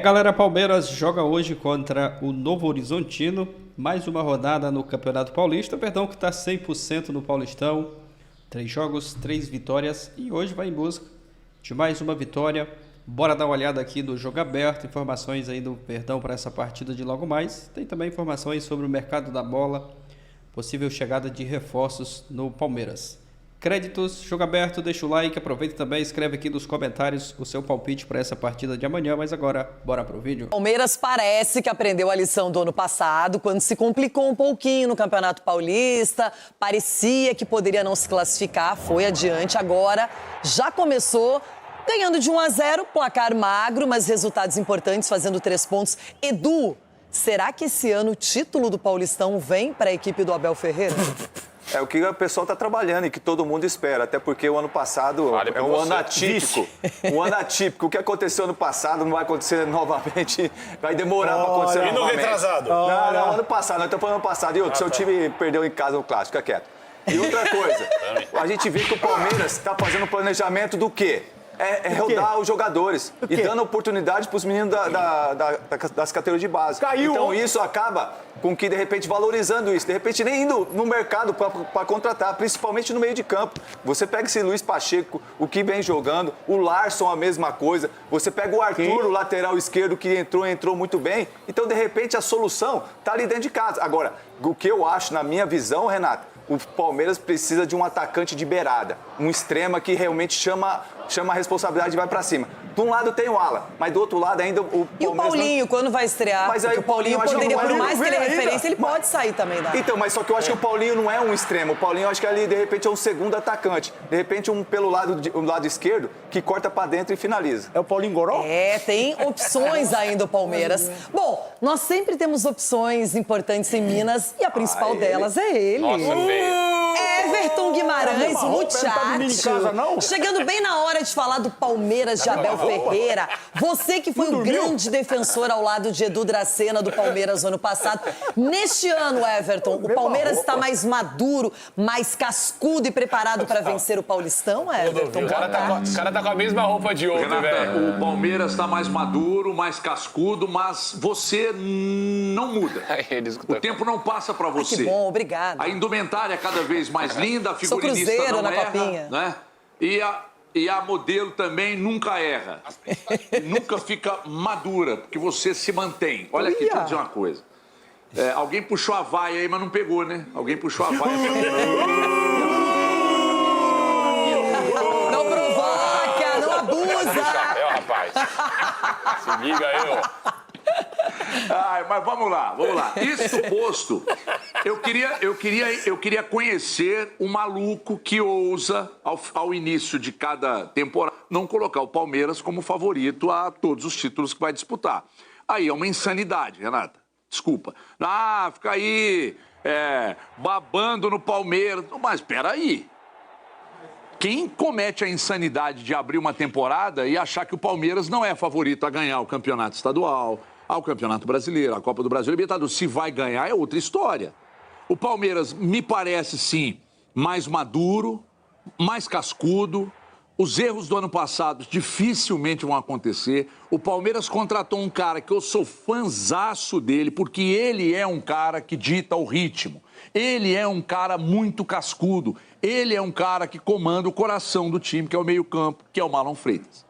Galera, Palmeiras joga hoje contra o Novo Horizontino, mais uma rodada no Campeonato Paulista, que está 100% no Paulistão, 3 jogos, 3 vitórias e hoje vai em busca de mais uma vitória. Bora dar uma olhada aqui no Jogo Aberto, informações aí do Verdão para essa partida de logo mais, tem também informações sobre o mercado da bola, possível chegada de reforços no Palmeiras. Créditos, Jogo Aberto, deixa o like, aproveita também, escreve aqui nos comentários o seu palpite para essa partida de amanhã, mas agora, bora pro vídeo. Palmeiras parece que aprendeu a lição do ano passado, quando se complicou um pouquinho no Campeonato Paulista, parecia que poderia não se classificar, foi adiante, agora já começou ganhando de 1-0, placar magro, mas resultados importantes, fazendo 3 pontos. Edu, será que esse ano o título do Paulistão vem para a equipe do Abel Ferreira? É o que o pessoal está trabalhando e que todo mundo espera, até porque o ano passado é um ano atípico. Um ano atípico. O que aconteceu ano passado não vai acontecer novamente, vai demorar para acontecer novamente. E no retrasado? Não, ano passado, nós estamos falando ano passado. E outro, seu time perdeu em casa o clássico, fica quieto. E outra coisa, a gente vê que o Palmeiras está fazendo um planejamento do quê? É rodar os jogadores e dando oportunidade para os meninos das categorias de base. Caiu. Então isso acaba com que, de repente, valorizando isso. De repente, nem indo no mercado para contratar, principalmente no meio de campo. Você pega esse Luiz Pacheco, o que vem jogando, o Larson, a mesma coisa. Você pega o Arthur, o lateral esquerdo, que entrou muito bem. Então, de repente, a solução está ali dentro de casa. Agora, o que eu acho, na minha visão, Renato, o Palmeiras precisa de um atacante de beirada, um extrema que realmente chama a responsabilidade e vai pra cima. De um lado tem o Alan, mas do outro lado ainda o Palmeiras... E o Paulinho, quando vai estrear? Mas aí o Paulinho poderia, por mais que ele é referência, ele pode sair também da... Então, mas só que eu acho que o Paulinho não é um extremo. O Paulinho, eu acho que ali, de repente, é um segundo atacante. De repente, um pelo lado esquerdo, que corta pra dentro e finaliza. É o Paulinho Goró? Tem opções ainda o Palmeiras. Bom, nós sempre temos opções importantes em Minas e a principal delas é ele. Nossa, Everton Guimarães, o Muchacho. Chegando bem na hora de falar do Palmeiras de Abel Ferreira. Você que foi um grande defensor ao lado de Edu Dracena do Palmeiras no ano passado. Neste ano, Everton, o Palmeiras está mais maduro, mais cascudo e preparado para vencer o Paulistão, Everton? O cara tá com a mesma roupa de ontem, Renata, velho. o Palmeiras está mais maduro, mais cascudo, mas você não muda. O tempo não passa para você. Que bom, obrigada. A indumentária é cada vez mais linda, a figurinista Cruzeiro não na erra, copinha. né? E a modelo também nunca erra. Nunca fica madura, porque você se mantém. Olha aqui, deixa eu dizer uma coisa. Alguém puxou a vaia aí, mas não pegou, né? Alguém puxou a vaia. Não provoca, não abusa. Rapaz. Se liga aí, ó. Mas vamos lá. Isso posto, eu queria conhecer o maluco que ousa, ao início de cada temporada, não colocar o Palmeiras como favorito a todos os títulos que vai disputar. Aí é uma insanidade, Renata. Desculpa. Fica aí babando no Palmeiras. Mas espera aí. Quem comete a insanidade de abrir uma temporada e achar que o Palmeiras não é favorito a ganhar o campeonato estadual, ao Campeonato Brasileiro, a Copa do Brasil e Libertadores, se vai ganhar é outra história. O Palmeiras me parece, sim, mais maduro, mais cascudo. Os erros do ano passado dificilmente vão acontecer. O Palmeiras contratou um cara que eu sou fãzaço dele, porque ele é um cara que dita o ritmo. Ele é um cara muito cascudo. Ele é um cara que comanda o coração do time, que é o meio-campo, que é o Marlon Freitas.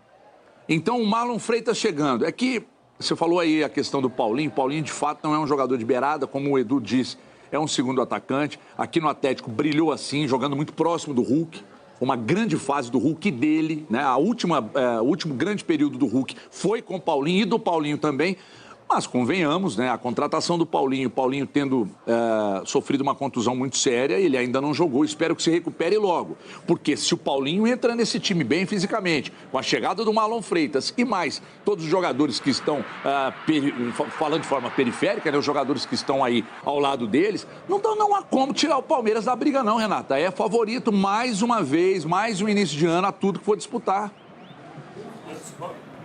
Então, o Marlon Freitas chegando. É que você falou aí a questão do Paulinho. O Paulinho, de fato, não é um jogador de beirada, como o Edu disse. É um segundo atacante. Aqui no Atlético brilhou assim, jogando muito próximo do Hulk. Uma grande fase do Hulk dele, né? O último grande período do Hulk foi com o Paulinho e do Paulinho também. Mas convenhamos, né? A contratação do Paulinho, tendo sofrido uma contusão muito séria, ele ainda não jogou. Espero que se recupere logo. Porque se o Paulinho entra nesse time bem fisicamente, com a chegada do Marlon Freitas e mais todos os jogadores que estão, falando de forma periférica, né? Os jogadores que estão aí ao lado deles, não há como tirar o Palmeiras da briga não, Renata. É favorito mais uma vez, mais um início de ano a tudo que for disputar.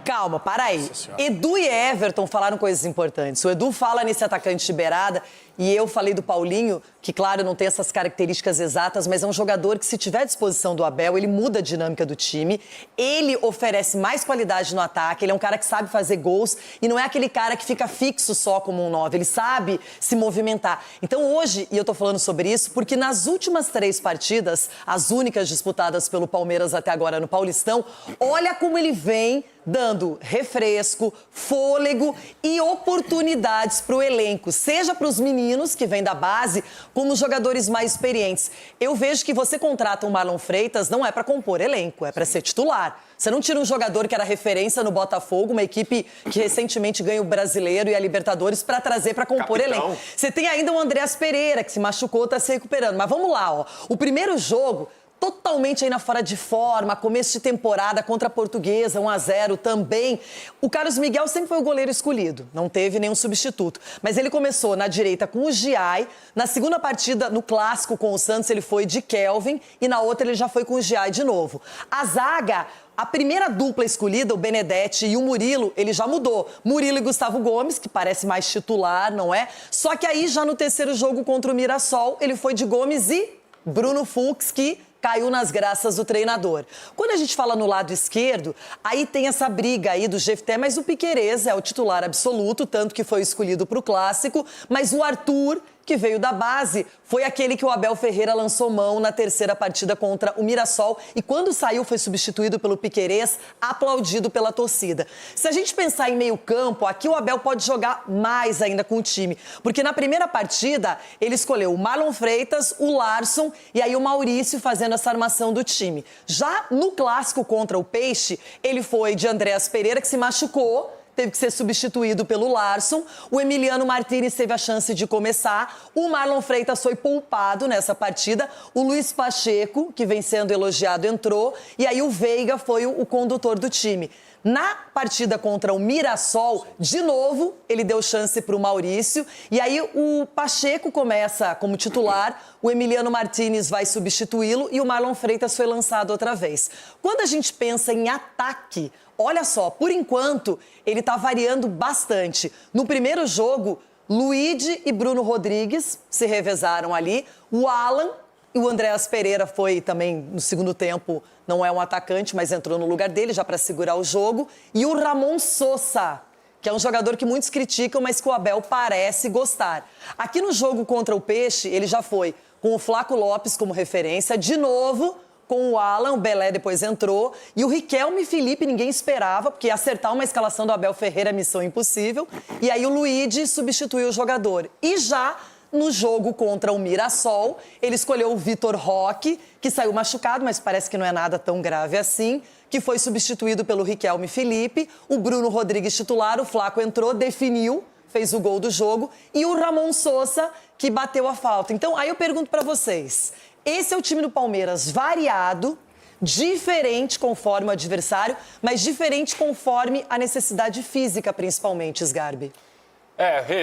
Calma, para aí. Edu e Everton falaram coisas importantes. O Edu fala nesse atacante de beirada e eu falei do Paulinho, que claro, não tem essas características exatas, mas é um jogador que se tiver à disposição do Abel, ele muda a dinâmica do time, ele oferece mais qualidade no ataque, ele é um cara que sabe fazer gols e não é aquele cara que fica fixo só como um 9, ele sabe se movimentar. Então hoje, e eu tô falando sobre isso, porque nas últimas 3 partidas, as únicas disputadas pelo Palmeiras até agora no Paulistão, olha como ele vem dando refresco, fôlego e oportunidades para o elenco, seja para os meninos que vêm da base, como os jogadores mais experientes. Eu vejo que você contrata um Marlon Freitas não é para compor elenco, é para ser titular. Você não tira um jogador que era referência no Botafogo, uma equipe que recentemente ganha o Brasileiro e a Libertadores, para trazer para compor elenco. Você tem ainda o Andreas Pereira, que se machucou, está se recuperando. Mas vamos lá, ó. O primeiro jogo, totalmente ainda fora de forma, começo de temporada contra a Portuguesa, 1-0 também. O Carlos Miguel sempre foi o goleiro escolhido, não teve nenhum substituto. Mas ele começou na direita com o Giai, na segunda partida, no clássico com o Santos, ele foi de Kelvin e na outra ele já foi com o Giai de novo. A zaga, a primeira dupla escolhida, o Benedetti e o Murilo, ele já mudou. Murilo e Gustavo Gomes, que parece mais titular, não é? Só que aí já no terceiro jogo contra o Mirassol, ele foi de Gomes e Bruno Fux, que caiu nas graças do treinador. Quando a gente fala no lado esquerdo, aí tem essa briga aí do Jefté, mas o Piquerez é o titular absoluto, tanto que foi escolhido para o Clássico, mas o Arthur, que veio da base, foi aquele que o Abel Ferreira lançou mão na terceira partida contra o Mirassol e quando saiu foi substituído pelo Piquerez, aplaudido pela torcida. Se a gente pensar em meio campo, aqui o Abel pode jogar mais ainda com o time, porque na primeira partida ele escolheu o Marlon Freitas, o Larsson e aí o Maurício fazendo essa armação do time. Já no clássico contra o Peixe, ele foi de Andreas Pereira, que se machucou, teve que ser substituído pelo Larsson. O Emiliano Martínez teve a chance de começar. O Marlon Freitas foi poupado nessa partida. O Luiz Pacheco, que vem sendo elogiado, entrou. E aí o Veiga foi o condutor do time. Na partida contra o Mirassol, de novo, ele deu chance para o Maurício. E aí o Pacheco começa como titular, o Emiliano Martínez vai substituí-lo e o Marlon Freitas foi lançado outra vez. Quando a gente pensa em ataque, olha só, por enquanto, ele está variando bastante. No primeiro jogo, Luigi e Bruno Rodrigues se revezaram ali. O Alan e o Andreas Pereira foi também, no segundo tempo, não é um atacante, mas entrou no lugar dele já para segurar o jogo. E o Ramon Sosa, que é um jogador que muitos criticam, mas que o Abel parece gostar. Aqui no jogo contra o Peixe, ele já foi com o Flaco Lopes como referência, de novo com o Alan, o Belé depois entrou, e o Riquelme e Felipe ninguém esperava, porque acertar uma escalação do Abel Ferreira é missão impossível, e aí o Luigi substituiu o jogador. E já no jogo contra o Mirassol, ele escolheu o Vitor Roque, que saiu machucado, mas parece que não é nada tão grave assim, que foi substituído pelo Riquelme e Felipe, o Bruno Rodrigues titular, o Flaco entrou, definiu, fez o gol do jogo, e o Ramon Sosa, que bateu a falta. Então, aí eu pergunto pra vocês, esse é o time do Palmeiras variado, diferente conforme o adversário, mas diferente conforme a necessidade física, principalmente, Sgarbi.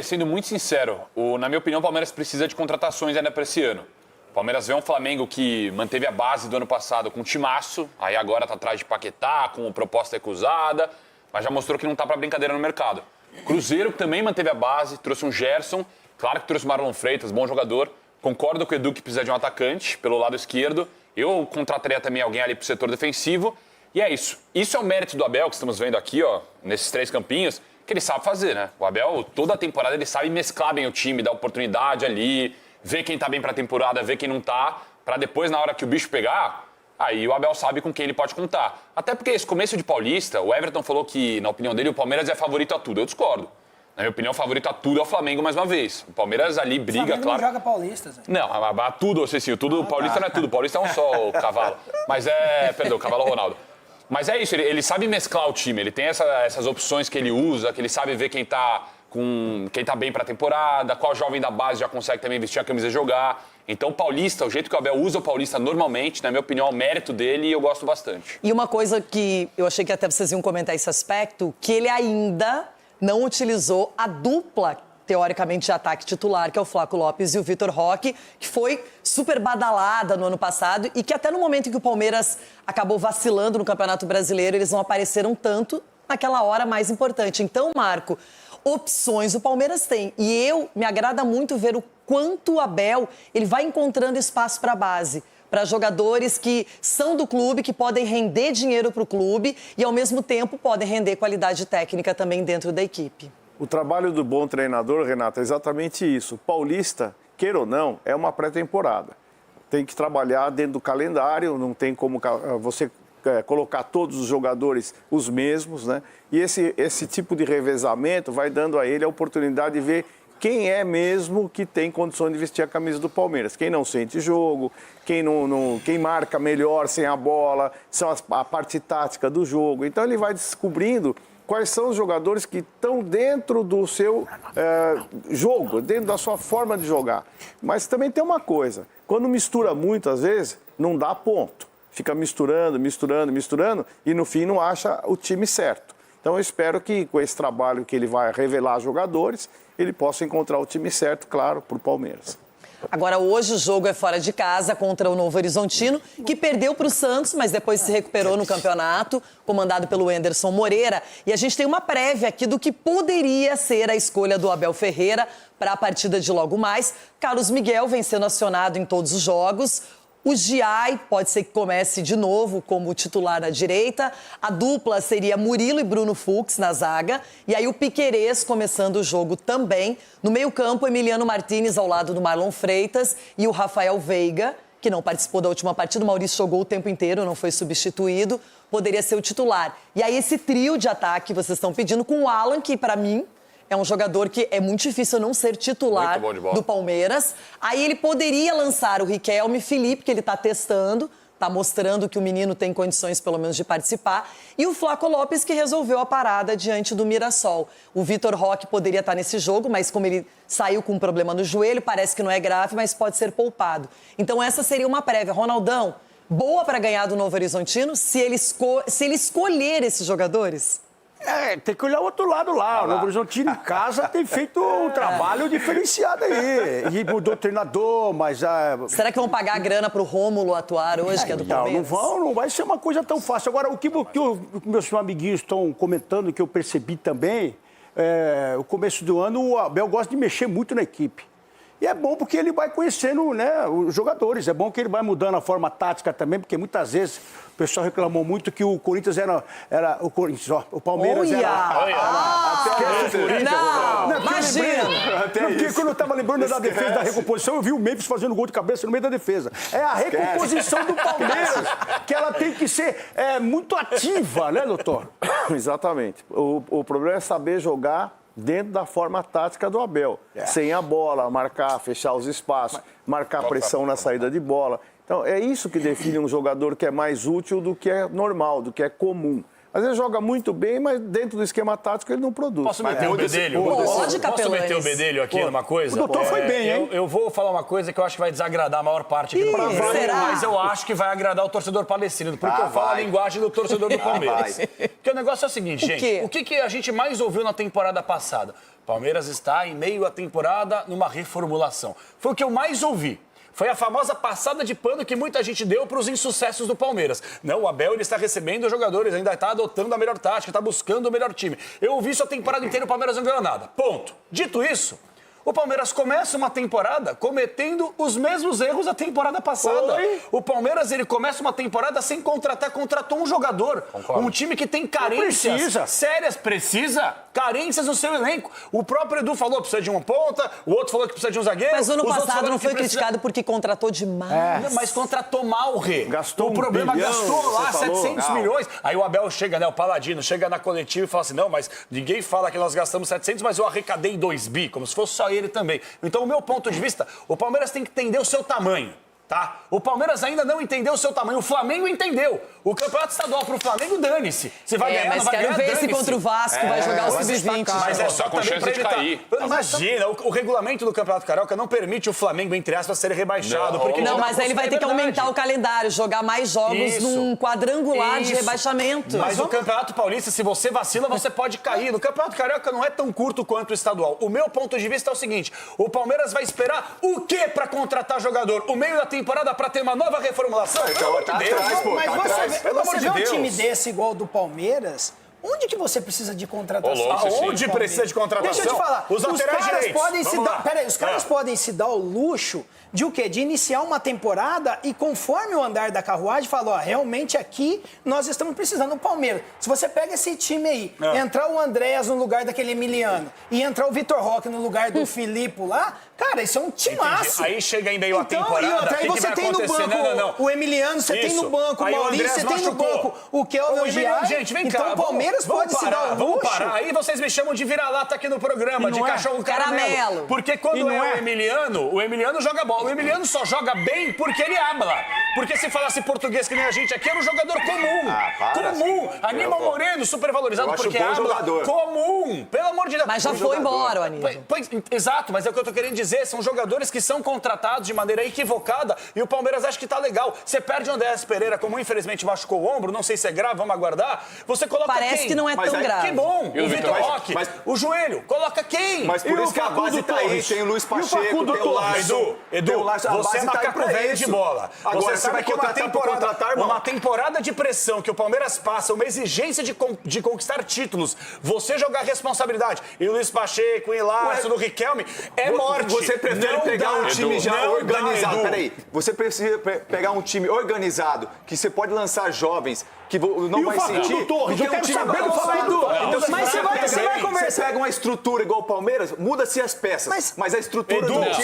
Sendo muito sincero, na minha opinião, o Palmeiras precisa de contratações ainda para esse ano. O Palmeiras vê um Flamengo que manteve a base do ano passado com um timaço, aí agora tá atrás de Paquetá, com proposta recusada, mas já mostrou que não tá para brincadeira no mercado. Cruzeiro, que também manteve a base, trouxe um Gerson, claro que trouxe o Marlon Freitas, bom jogador. Concordo com o Edu que precisa de um atacante pelo lado esquerdo. Eu contrataria também alguém ali pro setor defensivo. E é isso. Isso é o mérito do Abel, que estamos vendo aqui, ó, nesses 3 campinhos, que ele sabe fazer, né? O Abel, toda a temporada, ele sabe mesclar bem o time, dar oportunidade ali, ver quem tá bem pra temporada, ver quem não tá, pra depois, na hora que o bicho pegar, aí o Abel sabe com quem ele pode contar. Até porque esse começo de Paulista, o Everton falou que, na opinião dele, o Palmeiras é favorito a tudo. Eu discordo. Na minha opinião, o favorito a tudo é o Flamengo, mais uma vez. O Palmeiras ali briga, Flamengo claro. não joga Paulista, Zé. Não, a tudo, Cecil, tudo, Paulista não é tudo. Paulista é um só, o cavalo. Mas perdão, o cavalo é o Ronaldo. Mas é isso, ele sabe mesclar o time, ele tem essas opções que ele usa, que ele sabe ver quem tá bem pra temporada, qual jovem da base já consegue também vestir a camisa e jogar. Então o Paulista, o jeito que o Abel usa o Paulista normalmente, na minha opinião, é o mérito dele e eu gosto bastante. E uma coisa que eu achei que até vocês iam comentar esse aspecto, que ele ainda não utilizou a dupla, teoricamente, de ataque titular, que é o Flaco Lopes e o Vitor Roque, que foi super badalada no ano passado e que até no momento em que o Palmeiras acabou vacilando no Campeonato Brasileiro, eles não apareceram tanto naquela hora mais importante. Então, Marco, opções o Palmeiras tem. E me agrada muito ver o quanto o Abel ele vai encontrando espaço para a base, para jogadores que são do clube, que podem render dinheiro para o clube e, ao mesmo tempo, podem render qualidade técnica também dentro da equipe. O trabalho do bom treinador, Renata, é exatamente isso. Paulista, queira ou não, é uma pré-temporada. Tem que trabalhar dentro do calendário, não tem como você colocar todos os jogadores os mesmos, né? E esse tipo de revezamento vai dando a ele a oportunidade de ver quem é mesmo que tem condições de vestir a camisa do Palmeiras. Quem não sente jogo, quem marca melhor sem a bola, são a parte tática do jogo. Então ele vai descobrindo quais são os jogadores que estão dentro do seu jogo, dentro da sua forma de jogar. Mas também tem uma coisa, quando mistura muito, às vezes, não dá ponto. Fica misturando e no fim não acha o time certo. Então eu espero que com esse trabalho que ele vai revelar jogadores, ele possa encontrar o time certo, claro, para o Palmeiras. Agora, hoje o jogo é fora de casa contra o Novo Horizontino, que perdeu para o Santos, mas depois se recuperou no campeonato, comandado pelo Anderson Moreira. E a gente tem uma prévia aqui do que poderia ser a escolha do Abel Ferreira para a partida de logo mais. Carlos Miguel vem sendo acionado em todos os jogos. O Giai pode ser que comece de novo como titular na direita. A dupla seria Murilo e Bruno Fux na zaga. E aí o Piquerez começando o jogo também. No meio-campo, Emiliano Martínez ao lado do Marlon Freitas e o Rafael Veiga, que não participou da última partida. O Maurício jogou o tempo inteiro, não foi substituído. Poderia ser o titular. E aí esse trio de ataque vocês estão pedindo com o Alan, que para mim é um jogador que é muito difícil não ser titular do Palmeiras. Aí ele poderia lançar o Riquelme Felipe, que ele está testando, está mostrando que o menino tem condições, pelo menos, de participar. E o Flaco Lopes, que resolveu a parada diante do Mirassol. O Vitor Roque poderia estar nesse jogo, mas como ele saiu com um problema no joelho, parece que não é grave, mas pode ser poupado. Então essa seria uma prévia. Ronaldão, boa para ganhar do Novo Horizontino, se ele escolher esses jogadores? Tem que olhar o outro lado lá. O Novo Horizontino em casa tem feito um trabalho diferenciado aí. E mudou o treinador, mas... Será que vão pagar a grana pro Rômulo atuar hoje, que é do Palmeiras? Não vai ser uma coisa tão fácil. Agora, o que meus amiguinhos estão comentando, que eu percebi também, o começo do ano, o Abel gosta de mexer muito na equipe. E é bom porque ele vai conhecendo, né, os jogadores. É bom que ele vai mudando a forma tática também, porque muitas vezes o pessoal reclamou muito que o Corinthians era o Corinthians, ó, o Palmeiras era... Esquece o Corinthians. Não, imagina. Porque quando eu estava lembrando da defesa, da recomposição, eu vi o Memphis fazendo gol de cabeça no meio da defesa. É a recomposição do Palmeiras, que ela tem que ser muito ativa, né, doutor? Exatamente. O problema é saber jogar dentro da forma tática do Abel. Sem a bola, marcar, fechar os espaços, marcar pressão na saída de bola. Então, é isso que define um jogador que é mais útil do que é normal, do que é comum. Às vezes joga muito bem, mas dentro do esquema tático ele não produz. Posso meter o bedelho? Posso meter o bedelho aqui numa coisa? O doutor foi bem, hein? Eu vou falar uma coisa que eu acho que vai desagradar a maior parte aqui do Palmeiras. Mas eu acho que vai agradar o torcedor palestino, porque eu falo a linguagem do torcedor do Palmeiras. Porque o negócio é o seguinte, gente. O que a gente mais ouviu na temporada passada? Palmeiras está em meio à temporada numa reformulação. Foi o que eu mais ouvi. Foi a famosa passada de pano que muita gente deu para os insucessos do Palmeiras. Não, o Abel ele está recebendo os jogadores, ainda está adotando a melhor tática, está buscando o melhor time. Eu ouvi isso a temporada inteira, o Palmeiras não ganhou nada. Ponto. Dito isso, o Palmeiras começa uma temporada cometendo os mesmos erros da temporada passada. O Palmeiras ele começa uma temporada sem contratar, contratou um jogador. Concordo. Um time que tem carências sérias. Precisa carências no seu elenco. O próprio Edu falou que precisa de uma ponta, o outro falou que precisa de um zagueiro. Mas o ano passado não foi criticado porque contratou demais. Mas contratou mal, Rê. Gastou o problema bilhão, gastou lá 700 milhões. Aí o Abel chega, né, o Paladino, chega na coletiva e fala assim, não, mas ninguém fala que nós gastamos 700, mas eu arrecadei 2 bi, como se fosse só ele também. Então, o meu ponto de vista, o Palmeiras tem que entender o seu tamanho. Tá? O Palmeiras ainda não entendeu o seu tamanho. O Flamengo entendeu. O campeonato estadual pro Flamengo, dane-se. Você vai ganhar, mas não vai quero ganhar, ver se contra o Vasco vai jogar o Sub-20. Mas é só com chance de cair. Imagina, o regulamento do Campeonato Carioca não permite o Flamengo, entre aspas, ser rebaixado. Não, mas aí ele vai ter que aumentar o calendário, jogar mais jogos num quadrangular de rebaixamento. Mas o Campeonato Paulista, se você vacila, você pode cair. No Campeonato Carioca não é tão curto quanto o estadual. O meu ponto de vista é o seguinte, o Palmeiras vai esperar o quê pra contratar jogador? O meio da temporada pra ter uma nova reformulação? Mas você vê um time desse igual do Palmeiras, Onde que você precisa de contratação? Aonde precisa de contratação? Deixa eu te falar. Os laterais direitos. Os caras podem se dar o luxo de o quê? De iniciar uma temporada e conforme o andar da carruagem, falar, ó, realmente aqui nós estamos precisando do Palmeiras. Se você pega esse time aí, entrar o Andréas no lugar daquele Emiliano e entrar o Vitor Roque no lugar do Filipe lá, cara, isso é um timaço. Aí chega em meio à temporada, e outra, aí você tem no banco o Emiliano, você tem no banco o Maurício, você tem no banco o Kelvin Giai. Gente, vem cá. Então o Palmeiras pode se dar o luxo. Vamos parar. Aí vocês me chamam de vira-lata aqui no programa, de cachorro caramelo. Porque quando é o Emiliano joga bola. O Emiliano só joga bem porque ele habla. Porque se falasse português que nem a gente aqui, era um jogador comum. Comum. Aníbal Moreno, super valorizado porque habla. Comum. Pelo amor de Deus. Mas já foi embora, o Aníbal. Exato, mas é o que eu tô querendo dizer. São jogadores que são contratados de maneira equivocada e o Palmeiras acha que tá legal. Você perde o Andréas Pereira, como infelizmente machucou o ombro, não sei se é grave, vamos aguardar. Você coloca Parece que não é tão grave. Que bom. O Vitor Roque, o joelho, coloca quem? Mas por isso que a base tá aí, tem o Luiz Pacheco, tem o Larson. Edu, você é macaco velho de bola. Agora, você sabe que uma temporada de pressão que o Palmeiras passa, uma exigência de conquistar títulos, você jogar responsabilidade. E o Luiz Pacheco, o Larson, o Riquelme, é morte. Você prefere pegar um time já organizado. Peraí, você precisa pegar um time organizado, que você pode lançar jovens, que não vai sentir. Torres, eu quero saber do Facundo. Mas você vai conversar. Você pega uma estrutura igual o Palmeiras, muda-se as peças, mas a estrutura do time...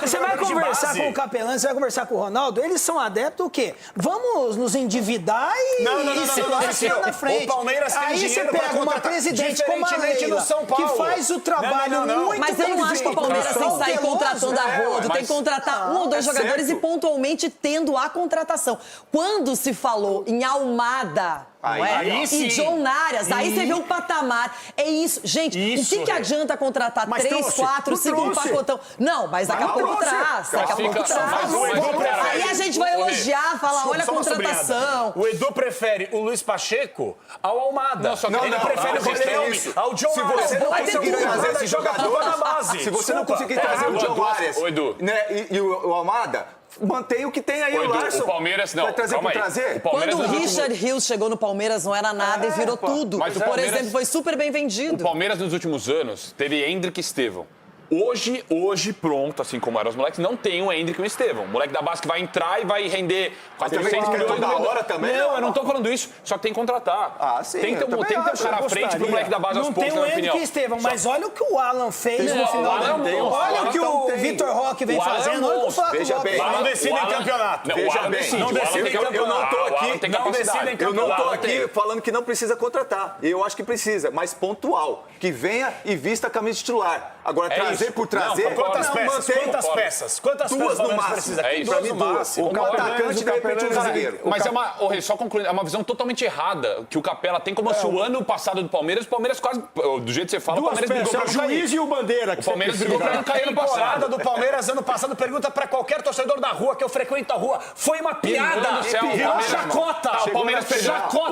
Você vai conversar com o Capelão, você vai conversar com o Ronaldo, eles são adeptos o quê? Vamos nos endividar e se lascar na frente. O Palmeiras tem aí você pega uma presidente como a Leila, que faz o trabalho muito Mas eu não acho que o Palmeiras tem que sair contratando a rodo, tem que contratar um ou dois jogadores e pontualmente tendo a contratação. Quando se falou em Almada... E John Arias, aí você vê um patamar. É isso. Gente, o que adianta contratar 3, 4, 5 pacotão? Não, mas daqui a pouco traz. Daqui a pouco traz. Aí a gente vai elogiar, falar, olha a contratação. O Edu prefere o Luiz Pacheco ao Almada. Ele prefere o Riquelme ao John Arias. Se você não conseguir trazer esse jogador na base. Se você não conseguir trazer o John Arias e o Almada... Mantém o que tem aí, o Larson. O Palmeiras não. Vai trazer por trazer? Quando o Richard Rios chegou no Palmeiras, não era nada e virou tudo. Mas por exemplo, foi super bem vendido. O Palmeiras, nos últimos anos, teve Hendrick e Estevão. Hoje, pronto, assim como eram os moleques, não tem o Hendrick e o Estevão. O moleque da base que vai entrar e vai render 400 milhões da hora também. Não, eu não tô falando isso. Só que tem que contratar. Sim. Tem que ter um cara à frente pro moleque da base aos poucos, na minha opinião. Não tem o Hendrick e Estevão, mas olha o que o Alan fez no final. Olha o que o Vitor Roque vem fazendo. Olha o que o Flávio Lopes. Não decidem campeonato. Veja bem. Eu não tô aqui falando que não precisa contratar. Eu acho que precisa, mas pontual. Que venha e vista a camisa titular. Agora, trazer por trazer... Quantas peças? Quantas duas no máximo. Precisa? Pra mim, duas. O atacante, de repente, um zagueiro. Mas só concluindo, é uma visão totalmente errada que o Capela tem, como se o ano passado do Palmeiras quase, do jeito que você fala, o Palmeiras brigou pra não cair. O juiz e o Bandeira. O Palmeiras brigou pra não cair no passado. Do Palmeiras ano passado, pergunta pra qualquer torcedor da rua que eu frequento a rua. Foi uma piada. Virou chacota. O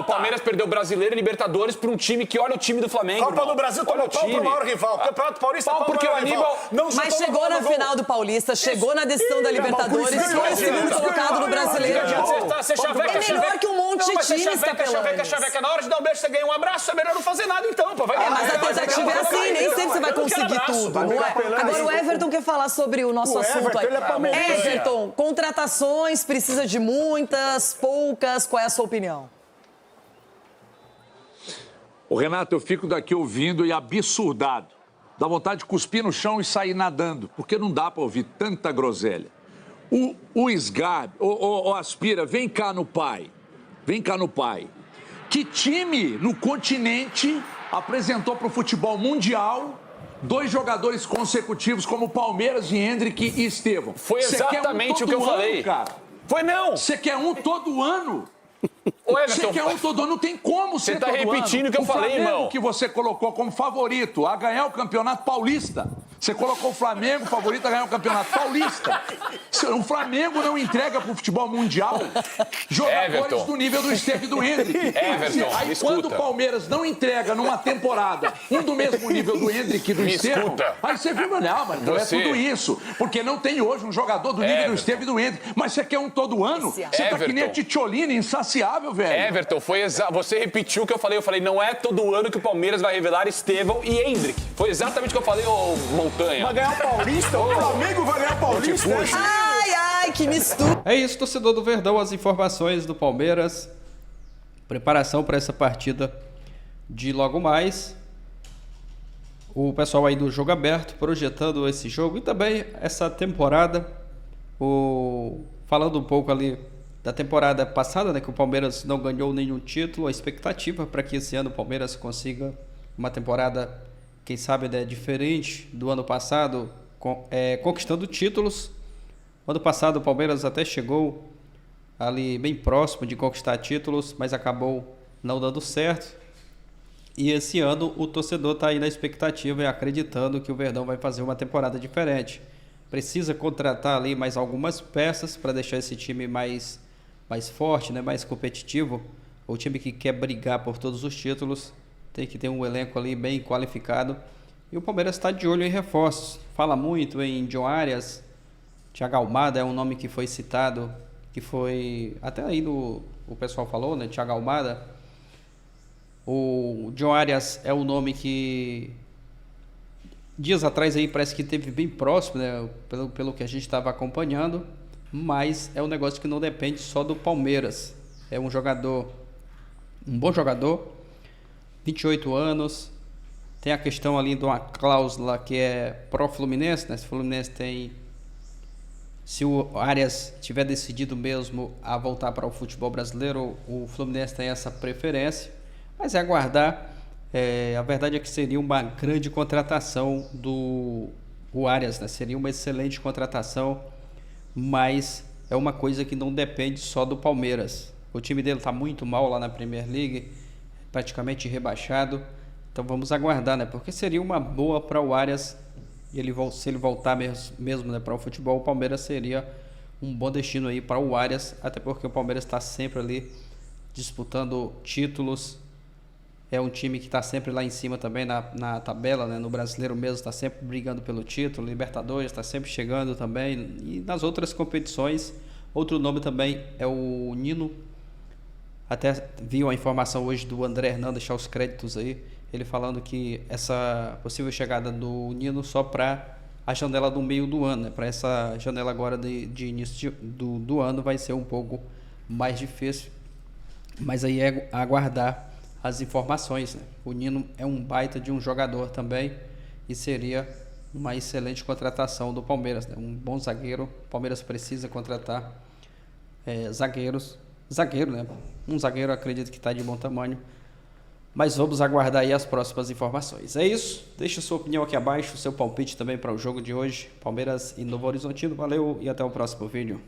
Palmeiras perdeu o Brasileiro e Libertadores pra um time que olha o time do Flamengo. Copa do Brasil tomou pau pro maior rival. Campeonato Paulista pau porque o Aníbal... Mas chegou na final do Paulista, chegou na decisão da Libertadores, foi o segundo colocado no Brasileiro. É melhor que um monte de times, Capelães. Chaveca, na hora de dar um beijo, você ganha um abraço, é melhor não fazer nada então, pô. Mas a tentativa é assim, nem sempre você vai conseguir tudo, não é? Agora o Everton quer falar sobre o nosso assunto aí. Everton, contratações, precisa de muitas, poucas, qual é a sua opinião? Ô, Renato, eu fico daqui ouvindo e absurdado. Dá vontade de cuspir no chão e sair nadando, porque não dá para ouvir tanta groselha. O Sgab, o Aspira, vem cá no pai. Vem cá no pai. Que time no continente apresentou para o futebol mundial 2 jogadores consecutivos como Palmeiras e Hendrick e Estevão? Foi exatamente o que eu falei. Cara. Foi não. Você quer um todo ano? Ô, Everton, você quer um todo ano, não tem como ser todo ano. Você tá repetindo o que eu falei, irmão. O que você colocou como favorito a ganhar o Campeonato Paulista. Você colocou o Flamengo favorito a ganhar o Campeonato Paulista. O Flamengo não entrega pro futebol mundial jogadores do nível do Estevão e do Hendrick. Everton, aí quando o Palmeiras não entrega numa temporada um do mesmo nível do Hendrick e do Estevão, aí você viu, não, mas não é tudo isso. Porque não tem hoje um jogador do nível do Estevão e do Hendrick. Mas você quer um todo ano? Você tá que nem a Titiolina, insaciável. inacreditável, velho. Everton, você repetiu o que eu falei. Eu falei, não é todo ano que o Palmeiras vai revelar Estevão e Hendrick. Foi exatamente o que eu falei, ô Montanha. Vai ganhar o Paulista, o Flamengo vai ganhar o Paulista. Ai, que mistura. É isso, torcedor do Verdão, as informações do Palmeiras. Preparação para essa partida de logo mais. O pessoal aí do Jogo Aberto projetando esse jogo e também essa temporada. Falando um pouco ali da temporada passada, né, que o Palmeiras não ganhou nenhum título, a expectativa para que esse ano o Palmeiras consiga uma temporada, quem sabe, né, diferente do ano passado, conquistando títulos. Ano passado o Palmeiras até chegou ali bem próximo de conquistar títulos, mas acabou não dando certo. E esse ano o torcedor está aí na expectativa e acreditando que o Verdão vai fazer uma temporada diferente. Precisa contratar ali mais algumas peças para deixar esse time mais forte, né? Mais competitivo. O time que quer brigar por todos os títulos tem que ter um elenco ali bem qualificado. E o Palmeiras está de olho em reforços. Fala muito em John Arias, Thiago Almada é um nome que foi citado, que foi até aí o pessoal falou, né? Thiago Almada. O John Arias é um nome que dias atrás aí parece que esteve bem próximo, né? Pelo que a gente estava acompanhando, mas é um negócio que não depende só do Palmeiras. É um jogador, um bom jogador, 28 anos, tem a questão ali de uma cláusula que é pró-Fluminense, né? Se o Fluminense se o Arias tiver decidido mesmo a voltar para o futebol brasileiro, o Fluminense tem essa preferência. Mas é aguardar. A verdade é que seria uma grande contratação do Arias, né? Seria uma excelente contratação, mas é uma coisa que não depende só do Palmeiras. O time dele está muito mal lá na Premier League, praticamente rebaixado. Então vamos aguardar, né? Porque seria uma boa para o Arias. Se ele voltar mesmo, né, para o futebol, o Palmeiras seria um bom destino aí para o Arias, até porque o Palmeiras está sempre ali disputando títulos. É um time que está sempre lá em cima também na tabela, né? No brasileiro mesmo está sempre brigando pelo título, Libertadores está sempre chegando também, e nas outras competições. Outro nome também é o Nino. Até vi uma informação hoje do André Hernan, deixar os créditos aí, ele falando que essa possível chegada do Nino só para a janela do meio do ano, né? Para essa janela agora de início do ano vai ser um pouco mais difícil, mas aí é aguardar as informações, né? O Nino é um baita de um jogador também e seria uma excelente contratação do Palmeiras, né? Um bom zagueiro. O Palmeiras precisa contratar zagueiro, né? Um zagueiro, acredito que está de bom tamanho, mas vamos aguardar aí as próximas informações. É isso, deixa sua opinião aqui abaixo, seu palpite também para o jogo de hoje, Palmeiras e Novo Horizontino. Valeu e até o próximo vídeo.